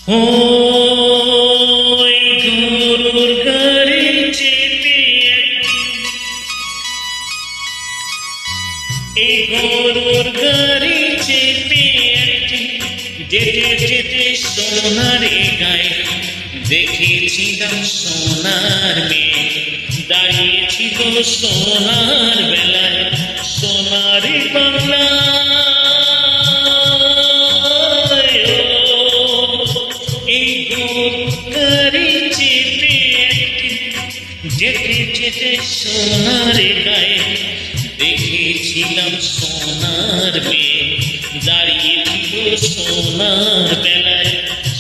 ওই গরুর গাড়ি চেপে এই গরুর গাড়ি চেপে যেতে যেতে সোনার গায়ে দেখেছিলাম সোনার মেয়ে দাঁড়িয়েছিল সোনার বেলায় সোনার বাংলা যেতে যেতে সোনার গায়ে দেখেছিলাম সোনার মেয়ে দাঁড়িয়ে ছিল সোনার বেলায়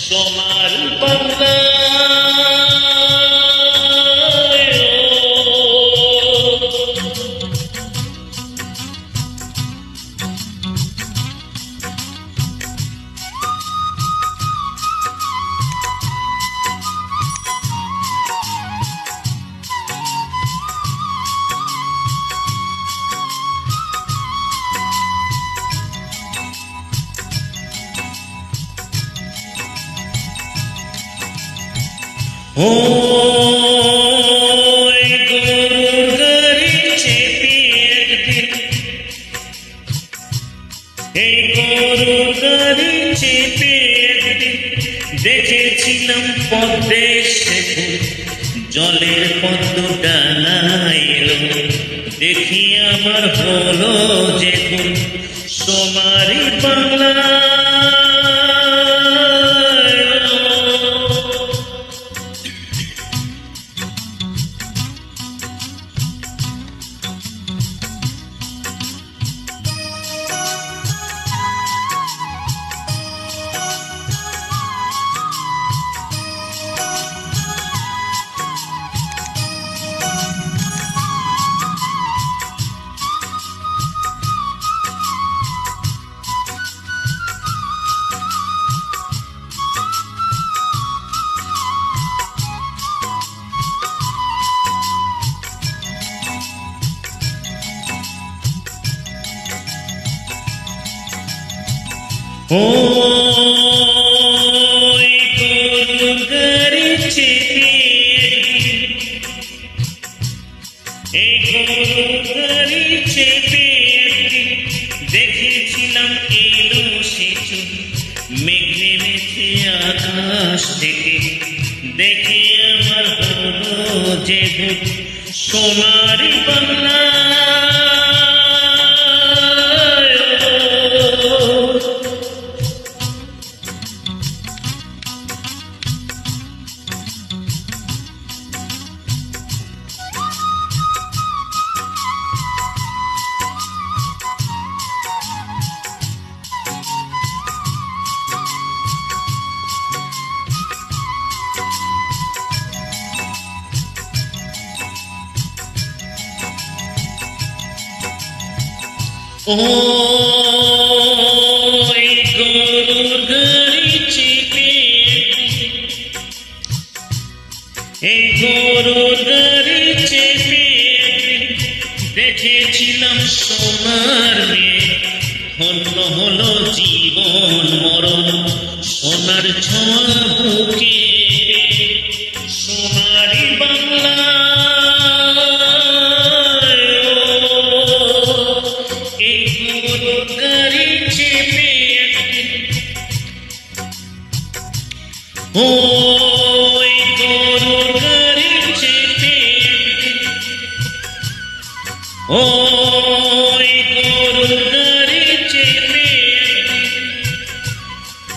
সোনার বাংলা ওই গরুর গাড়ি চেপে একদিন এই গরুর গাড়ি চেপে একদিন দেখেছিলাম পদ্মের সেতু জলের পদ্ম ডানায় এলো দেখি আমার হলো যেদিন সোনারি বাংলা ওই গরুর গাড়ি চেপে এই গরুর গাড়ি চেপে দেখেছিলাম এলো সেতু মেঘ নেমেছে আকাশ থেকে দেখে আমার হলো যে সোনারি বাংলা ওই গরুর গাড়ি চেপে এই গরুর গাড়ি চেপে দেখেছিলাম সোনার মেয়ে ধন্য হলো জীবন মরণ সোনার ছোঁয়া বুকে সোনারি বাংলা ওই গরুর গাড়ি চেপে ওই গরুর গাড়ি চেপে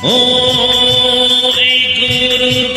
ওই গরুর